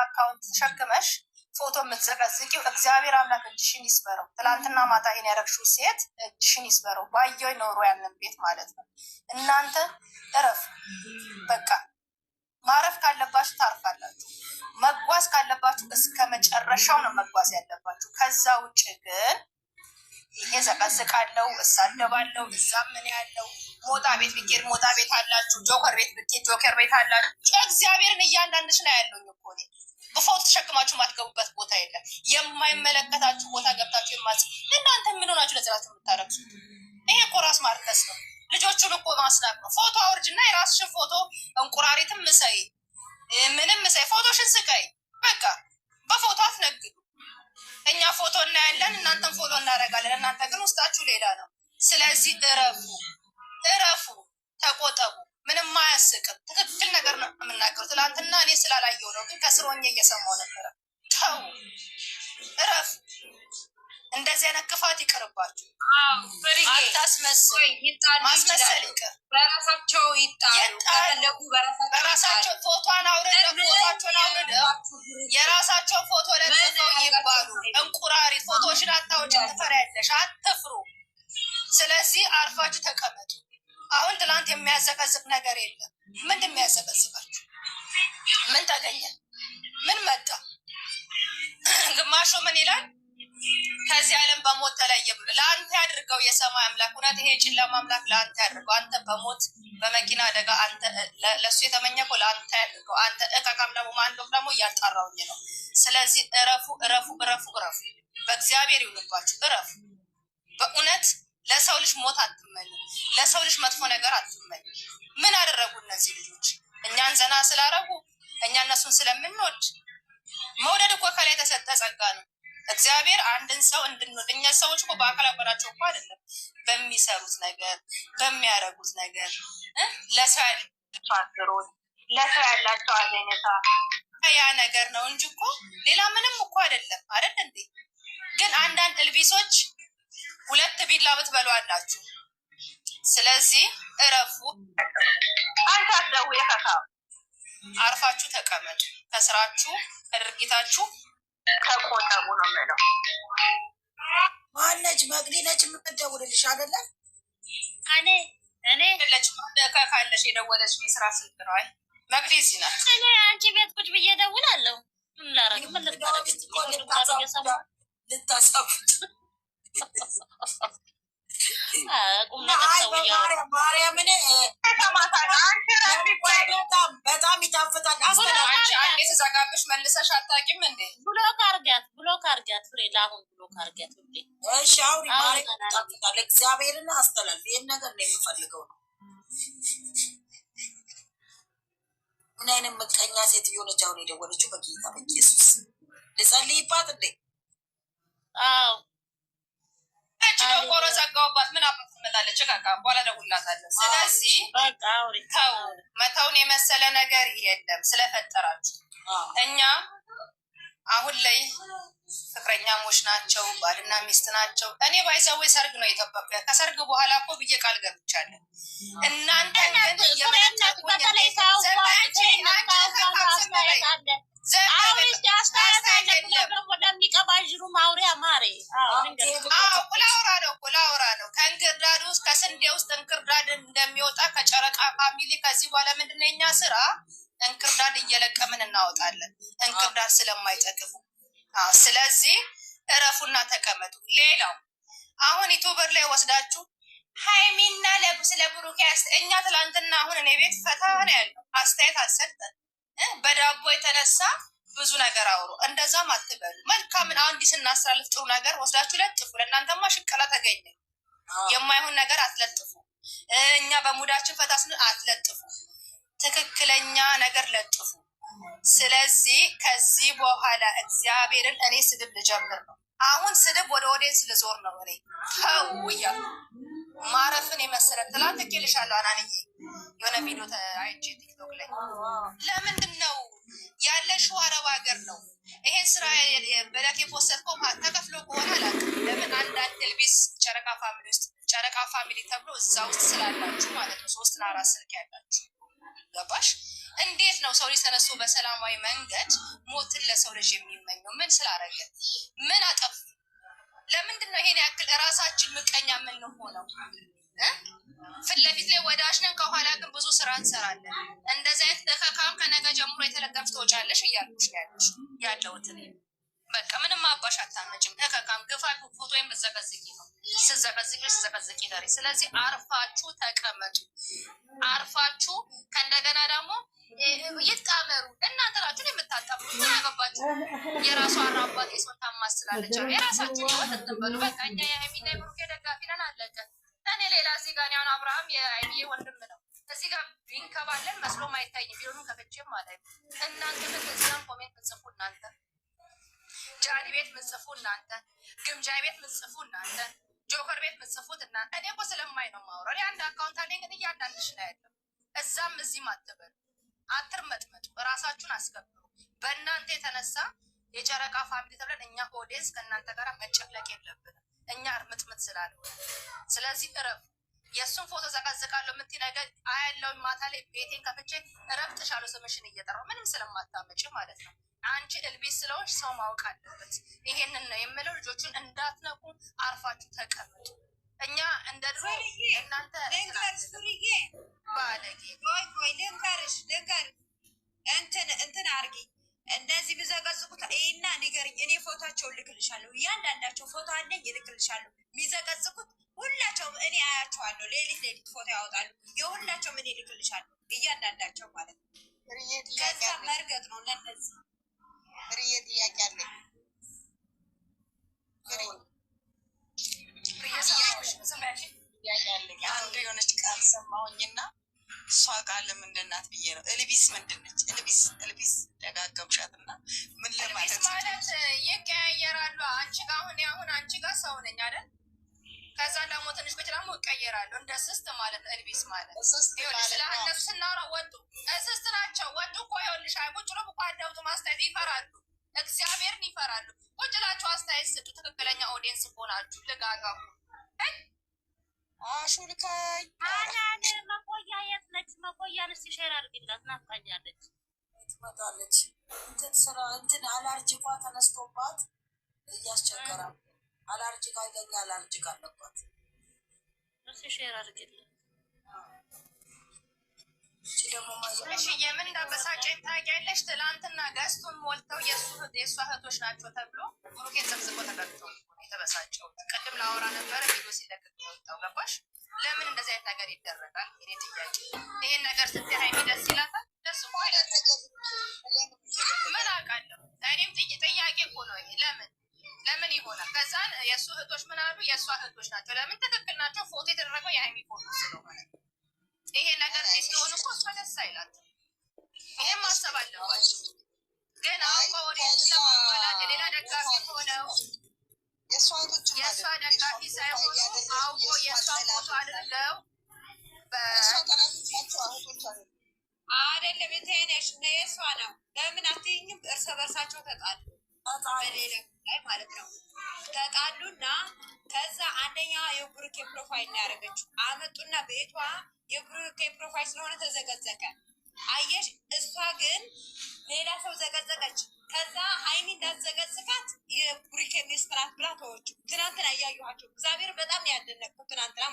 አካውንት ተሸክመሽ ፎቶ የምትዘቀዝቂው እግዚአብሔር አምላክ እጅሽን ይስበረው። ትላንትና ማታ ይሄን ያረግሽው ሴት እጅሽን ይስበረው። ባየው ኖሮ ያንን ቤት ማለት ነው። እናንተ እረፍ በቃ። ማረፍ ካለባችሁ ታርፋላችሁ። መጓዝ ካለባችሁ እስከ መጨረሻው ነው መጓዝ ያለባችሁ። ከዛ ውጭ ግን እየዘቀዝቃለው እሳደባለው እዛም ምን ያለው ሞጣ ቤት ብትሄድ ሞጣ ቤት አላችሁ፣ ጆከር ቤት ብትሄድ ጆከር ቤት አላችሁ። እግዚአብሔርን እያንዳንድሽ ነው ያለኝ እኮ እኔ በፎቶ ተሸክማችሁ ማትገቡበት ቦታ የለም። የማይመለከታችሁ ቦታ ገብታችሁ እናንተ ምን ሆናችሁ ለዝራችሁ የምታረግሱት? ይሄ እኮ ራስ ማርከስ ነው። ልጆቹን እኮ ማስናቅ ነው። ፎቶ አውርጅና የራስሽን ፎቶ እንቁራሪትም ምሰይ ምንም ምሰይ ፎቶሽን ስቀይ በቃ። በፎቶ አትነግዱ። እኛ ፎቶ እናያለን፣ እናንተን ፎሎ እናደርጋለን። እናንተ ግን ውስጣችሁ ሌላ ነው። ስለዚህ እረፉ፣ ተቆጠቡ። ምንም አያስቅም። ትክክል ነገር ነው የምናገሩ። ትላንትና እኔ ስላላየው ነው፣ ግን ከስር ሆኜ እየሰማሁ ነበረ። ተው፣ እረፉ። እንደዚህ አይነት ክፋት ይቅርባችሁ። አታስመስል። ማስመሰል ይቅር። በራሳቸው ይጣሉ። በራሳቸው ፎቶን አውርደው የራሳቸው ፎቶ ለጥፈው ይባሉ። እንቁራሪት ፎቶሽን አታውጭ፣ ትፈሪያለሽ። አትፍሩ። ስለዚህ አርፋችሁ ተቀመጡ። አሁን ትላንት የሚያዘቀዝቅ ነገር የለም። ምንድን የሚያዘቀዝቃችሁ? ምን ተገኘ? ምን መጣ? ግማሹ ምን ይላል? ከዚህ ዓለም በሞት ተለየ ብሎ ለአንተ ያድርገው የሰማይ አምላክ። እውነት ይሄ ጨለማ አምላክ ለአንተ ያድርገው። አንተ በሞት በመኪና አደጋ አንተ ለእሱ የተመኘከው ለአንተ ያድርገው። አንተ እቃቃም ደግሞ ማንዶም ደግሞ እያጣራውኝ ነው። ስለዚህ እረፉ። በእግዚአብሔር ይሁንባችሁ። እረፉ። በእውነት ለሰው ልጅ ሞት አትመኙ። ለሰው ልጅ መጥፎ ነገር አትመኙ። ምን አደረጉ እነዚህ ልጆች? እኛን ዘና ስላረጉ፣ እኛ እነሱን ስለምንወድ። መውደድ እኮ ከላይ የተሰጠ ጸጋ ነው። እግዚአብሔር አንድን ሰው እንድንወድ፣ እኛ ሰዎች እኮ በአካል አበራቸው እኮ አይደለም፣ በሚሰሩት ነገር በሚያደርጉት ነገር ለሰው ያላቸው አዘኔታ ያ ነገር ነው እንጂ እኮ ሌላ ምንም እኮ አይደለም። አይደል እንዴ? ግን አንዳንድ እልቢሶች ሁለት ቢላ ብትበሉ አላችሁ። ስለዚህ እረፉ። አንተ አትደው የከካ አርፋችሁ ተቀመጡ። ከስራችሁ ከድርጊታችሁ ተቆጠቡ ነው የምለው። ማነች? መቅዲ ነች የምትደውልልሽ አይደለ? እኔ ለች ካለሽ የደወለች የስራ ስልክ ነው። አይ መቅዲ እዚህ ናት። እኔ አንቺ ቤት ቁጭ ብዬ እደውላለሁ። ምን ላደርግ? ምን ልታሳቡት ማርያምን በጣም ይጣፍጣል። አንዴ ተዘጋብሽ መልሰሽ አታውቂም እንዴ? ብሎክ አርጊያት ፍሬ፣ ለአሁን ብሎክ አርጊያት። እሺ አውሪ። ማርያም ይጣፍጣል። እግዚአብሔርን አስተላልፍ። ይህን ነገር ነው የምፈልገው ነው። ምን አይነት ምቀኛ ሴትዮ ነች አሁን የደወለችው? በጌታ በኢየሱስ ልጸልይባት እንዴ? አዎ ቆሮ ዘጋውባት። ምን አባት ትመጣለች? ካካ በኋላ ደውላታለሁ። ስለዚህ ተው፣ መተውን የመሰለ ነገር የለም። ስለፈጠራችሁ እኛ አሁን ላይ ፍቅረኛሞች ናቸው፣ ባልና ሚስት ናቸው። እኔ ባይዘዌ ሰርግ ነው የጠበቀ። ከሰርግ በኋላ እኮ ብዬ ቃል ገብቻለሁ። እናንተ ግን ለሚቀባዥሩ ማውሪያ ማሬ ቁላውራ ነው። ከእንክርዳድ ውስጥ ከስንዴ ውስጥ እንክርዳድ እንደሚወጣ ከጨረቃ ፋሚሊ ከዚህ በኋላ ምንድነው የኛ ስራ? እንክርዳድ እየለቀምን እናወጣለን። እንክርዳድ ስለማይጠቅሙ ስለዚህ እረፉና ተቀመጡ። ሌላው አሁን ዩቱበር ላይ ወስዳችሁ ሃይሚና ስለ ብሩኬ እኛ ትላንትና አሁን እኔ ቤት ፈታ ነው ያለው አስተያየት አልሰጠን። በዳቦ የተነሳ ብዙ ነገር አውሩ። እንደዛም አትበሉ። መልካምን አሁን እንዲህ ስናስተላልፍ ጥሩ ነገር ወስዳችሁ ለጥፉ። ለእናንተማ ሽቀላ ተገኘ። የማይሆን ነገር አትለጥፉ። እኛ በሙዳችን ፈታ ስንል አትለጥፉ። ትክክለኛ ነገር ለጥፉ። ስለዚህ ከዚህ በኋላ እግዚአብሔርን እኔ ስድብ ልጀምር ነው። አሁን ስድብ ወደ ኦዲየንስ ልዞር ነው። እኔ ተውያ ማረፍን የመሰለ ትላንት እኬልሻለሁ። አናንዬ የሆነ ቪዲዮ አይቼ ቲክቶክ ላይ ለምንድን ነው ያለሽው? አረብ ሀገር ነው ይሄን ስራ በላክ የፖስተትከው ተከፍሎ ከሆነ አላውቅም። ለምን አንዳንድ ልቢስ ጨረቃ ፋሚሊ ውስጥ ጨረቃ ፋሚሊ ተብሎ እዛ ውስጥ ስላላችሁ ማለት ነው 3 እና 4 ስልክ ያላችሁ ገባሽ? እንዴት ነው ሰው ሊሰነሱ በሰላማዊ መንገድ ሞትን ለሰው ልጅ የሚመኘው? ምን ስላደረገ? ምን አጠፉ? ለምንድን ነው ይሄን ያክል እራሳችን ምቀኛ የምንሆነው? ፊት ለፊት ላይ ወዳጅ ነን፣ ከኋላ ግን ብዙ ስራ እንሰራለን። እንደዚህ አይነት ደካካም ከነገ ጀምሮ የተለቀምሽ ትወጫለሽ እያልኩሽ ያለሁት እኔ። በቃ ምንም አባሽ አታመጭም። እከካም ግፋ ፎቶ የምትዘቀዝቂ ነው። ስዘቀዝቂ ደሪ። ስለዚህ አርፋችሁ ተቀመጡ። አርፋችሁ ከእንደገና ደግሞ ይጣመሩ። እናንተ ናችሁን የምታጣምሩ። ምን አገባችሁ? የራሷ አራባት የሰው ታማስላለች። የራሳችሁን ህይወት እንትበሉ። በቃ እኛ የሀይሚና የብሩኬ ደጋፊ ነን፣ አለቀ። እኔ ሌላ እዚህ ጋር ያሁን አብርሃም የሀይሚዬ ወንድም ነው። እዚህ ጋር ቢንከባለን መስሎም አይታይም። ቢሆኑም ከፍቼም ማለት እናንተ ግን እዚያም ኮሜንት ምጽፉ እናንተ፣ ጃኒ ቤት ምጽፉ እናንተ፣ ግምጃ ቤት ምጽፉ እናንተ፣ ጆከር ቤት ምጽፉት እናንተ። እኔ እኮ ስለማይ ነው የማወራው። እኔ አንድ አካውንት አለኝ፣ ግን እያንዳንድሽ ነው ያለው። እዛም እዚህም አትበሉ፣ አትርመጥመጡ፣ እራሳችሁን አስከብሩ። በእናንተ የተነሳ የጨረቃ ፋሚሊ ተብለን እኛ ኦዲየንስ ከእናንተ ጋር መጨፍለቅ የለብንም። እኛ እርምጥምጥ ስላልሆነ፣ ስለዚህ እረፉ። የእሱን ፎቶ ዘቀዝቃለሁ የምትይ ነገር አያለውን ማታ ላይ ቤቴን ከፍቼ እረግጥሻለሁ፣ ስምሽን እየጠራሁ ምንም ስለማታመጪ ማለት ነው። አንቺ እልቤት ስለሆንሽ ሰው ማወቅ አለበት። ይሄንን ነው የምለው። ልጆቹን እንዳትነቁ፣ አርፋችሁ ተቀምጡ። እኛ እንደ ድሮ እናንተ ባለጌ ቆይ ልንገርሽ እንትን አርጊ እንደዚህ ብዘቀዝቁት ይና ንገርኝ። እኔ ፎቶቸውን ልክልሻለሁ። እያንዳንዳቸው ፎቶ አለኝ፣ ይልክልሻለሁ። የሚዘቀዝቁት ሁላቸውም እኔ አያቸዋለሁ። ሌሊት ፎቶ ያወጣሉ። የሁላቸውም እኔ ልክልሻለሁ፣ እያንዳንዳቸው ማለት ነው። ከዛ መርገጥ ነው ለነዚህ ፍርዬ ጥያቄ አለኝ። አንዱ የሆነች ቃል ሰማሁኝና እሷ ቃል ምንድን ናት ብዬ ነው። እልቢስ ምንድን ነች? እልቢስ ደጋገምሻትና ምን ለማለት ማለት ይቀያየራሉ። አንቺ ጋር አሁን አንቺ ጋር ሰው ነኝ አይደል? ከዛ ደግሞ ትንሽ ቆይቼ ደግሞ እቀየራለሁ። እንደ ስስት ማለት ነው። እልቢስ ማለት ስለ እነሱ ስናወራ ወጡ እስስት ናቸው። ወጡ እኮ ይኸውልሽ፣ ቁጭ ብሎ እኮ አዳምጡ፣ ማስተያየት ይፈራሉ። እግዚአብሔርን ይፈራሉ። ቁጭ ብላችሁ አስተያየት ስጡ። ትክክለኛ ኦዲየንስ እኮ ናችሁ። ልጋጋሙ አሹልካይ አናን መቆያ የት ነች? መቆያ ልስ ሼር አድርግላት፣ ናፍቃኛለች። ትመጣለች። እንትን አላርጂኳ ተነስቶባት እያስቸገራ አላርጂካ ይገኛ አላርጂካ አለባት። ልስ ሼር አድርግላት። እሺ የምን እንዳበሳጨኝ ታውቂያለሽ? ትላንትና ገዝቱን ሞልተው የእሷ እህቶች ናቸው ተብሎ ብሩኬን ዘብዝቦ ተቀጥቶ የተበሳጨው። ቅድም ላወራ ነበረ ቪዲዮ ሲለቅቅ የወጣው ገባሽ? ለምን እንደዚህ አይነት ነገር ይደረጋል? እኔ ጥያቄ ይሄን ነገር ስትይ ሀይሚ ደስ ይላታል? ደስ እኮ ምን አውቃለሁ። እኔም ጥያቄ እኮ ነው ይሄ። ለምን ይሆናል? ከዛን የእሱ እህቶች ምን አሉ? የእሷ እህቶች ናቸው። ለምን ትክክል ናቸው። ፎቶ የተደረገው የሀይሚ ፎቶ ስለሆነ ይሄ ነገር ሲሆን እኮ እሷ ደስ አይላትም። ይሄን ማሰብ አለባቸው። ግን አውቆ ወደ ስለማላት የሌላ ደጋፊ ሆነው የእሷ ደጋፊ ሳይሆኑ አውቆ የእሷ ፎቶ አድርገው አይደለም የተነሽ ነው የእሷ ነው። ለምን አትይኝም? እርስ በርሳቸው ተጣሉ። በሌላ ላይ ማለት ነው ተጣሉና ከዛ አንደኛ የብሩኬ ፕሮፋይል ነው ያደረገችው። አመጡና ቤቷ የብሩኬ ፕሮፋይል ስለሆነ ተዘቀዘቀ። አየሽ፣ እሷ ግን ሌላ ሰው ዘቀዘቀች። ከዛ ሀይሚ እንዳትዘቀዝቃት የብሩኬ ሚስት ናት ብላ ተወች። ትናንትና እያየኋቸው እግዚአብሔር በጣም ያደነቅኩት ትናንትና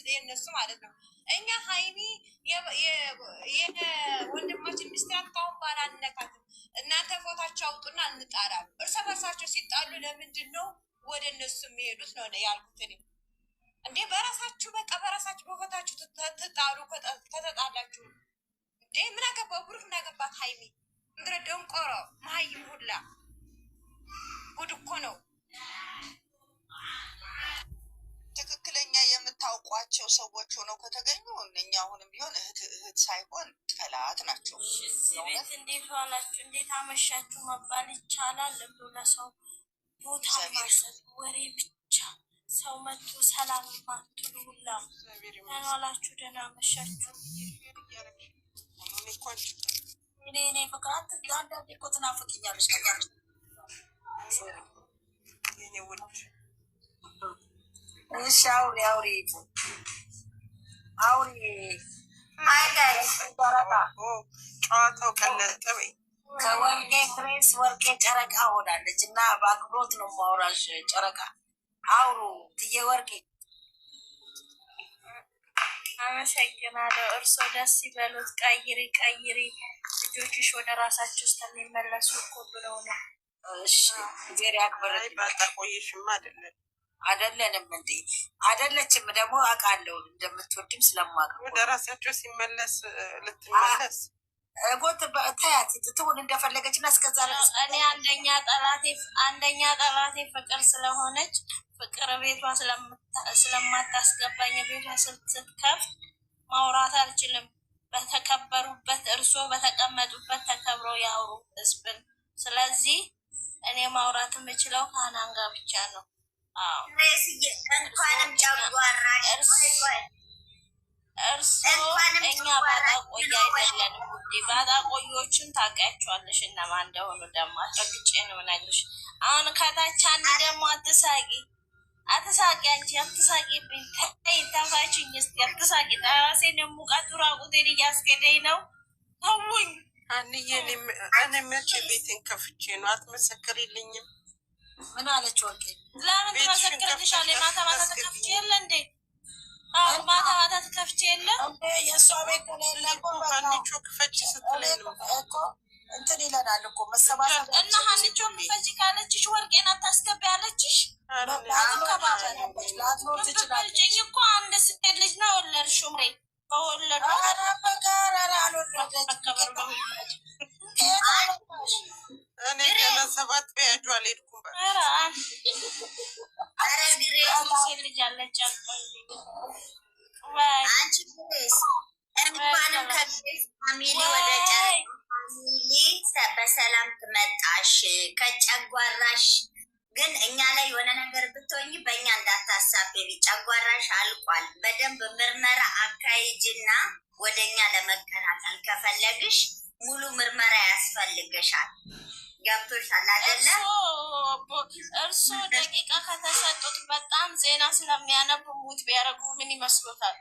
የእነሱ ማለት ነው። እኛ ሀይሚ የወንድማችን ሚስት ናት፣ ካሁን በኋላ አንነካትም፣ እናንተ ፎታቸው አውጡና እንጣላሉ። እርስ በርሳቸው ሲጣሉ ለምንድን ነው ወደ እነሱ የሚሄዱት ነው ያልኩት እኔ። እንዴ በራሳችሁ በቃ በራሳችሁ በፎታችሁ ትጣሉ። ከተጣላችሁ እንዴ ምን አገባው? ብሩክ እናገባት ሀይሚ እንድረ ደንቆሮ መሀይም ሁላ ጉድ እኮ ነው። ትክክለኛ የምታውቋቸው ሰዎች ሆነው ከተገኙ እነኛ አሁንም ቢሆን እህት ሳይሆን ጠላት ናቸው። እዚህ ቤት እንዴት ዋላችሁ፣ እንዴት አመሻችሁ መባል ይቻላል? ብሎ ለሰው ቦታ ማሰብ ወሬ ብቻ ሰው መጥቶ ሰላም ማትሉ ሁላ ደህና ዋላችሁ፣ ደህና አመሻችሁ። እኔ ፍቅራት አንዳንዴ እኮ ትናፍቅኛለች። ነገር እሺ አውሪ ጨዋታው ቀለጠ ወይ? ከወርቄ ግሬስ ወርቄ ጨረቃ ሆናለች እና በአክብሮት ነው ማውራሽ። ጨረቃ አውሩ ትዬ ወርቄ። አመሰግናለሁ። እርሶ ደስ ይበሉት። ቀይሪ ቀይሪ፣ ልጆችሽ ወደ ራሳቸው ውስጥ የሚመለሱ እኮ ብለው ነው። እሺ ዜር ያክብርልኝ። ባታቆይሽማ አይደለንም እንዴ? አይደለችም ደግሞ አውቃለሁ እንደምትወድም ስለማውቅ ወደ ራሳቸው ሲመለስ ልትመለስ ቦት ታያት ትሁን እንደፈለገች እና እስከዛ እኔ አንደኛ ጠላቴ ፍቅር ስለሆነች ፍቅር ቤቷ ስለማታስገባኝ ቤቷ ስትከፍት ማውራት አልችልም። በተከበሩበት እርሶ በተቀመጡበት ተከብረው ያውሩ ህዝብን። ስለዚህ እኔ ማውራት የምችለው ከሀናን ጋር ብቻ ነው። እንኳንም ጨጓራ እርሶ እኛ ባጣቆያ አይደለንም ውዴ። ባጣቆዮችን ታውቂያቸዋለሽ እነማን እንደሆኑ ደግሞ አስረግጬ ነው እነግርሽ። አሁን ከታች አንድ ደግሞ አትሳቂ አንቺ አትሳቂብኝ። ተይ ተፋችኝ እስኪ አትሳቂ። ራሴን ሙቀቱ ራቁቴን እያስገደኝ ነው። ተውኝ። አንዬ እኔ መቼ ቤቴን ከፍቼ ነው? አትመሰክሪልኝም? ምን አለች ወርቄ? ለምን ትመሰክርልሻለች? ማታ ማታ ተከፍቼ የለ እንዴ? ማታ ማታ ተከፍቼ የለ የእሷ ቤት ሀኒቾ ክፈች ስትለኝ ነው እኮ እንትን ይለናል እኮ መሰባሰብ እና ሀኒቾ ክፈች ካለችሽ ወርቄን አታስገቢ ያለችሽ ላትኖር ትችላለች እኮ። አንድ ሴት ልጅ ነው ወለድሽው ምሬ በወለዱ እኔ ገና 7 በያጁ አልሄድኩም። ሴት ልጅ አለች አንቺ እንኳንም ከግሬስ ፋሚሊ ወደ ፋሚሊ በሰላም ትመጣሽ። ከጨጓራሽ ግን እኛ ላይ የሆነ ነገር ብትሆኝ በእኛ እንዳታሳብቢ። ጨጓራሽ አልቋል። በደንብ ምርመራ አካሂጂና ወደ እኛ ለመቀላቀል ከፈለግሽ ሙሉ ምርመራ ያስፈልግሻል። ገብቶሻል አይደለ? እርሶ ደቂቃ ከተሰጡት በጣም ዜና ስለሚያነቡ ሙት ቢያደርጉ ምን ይመስሎታል?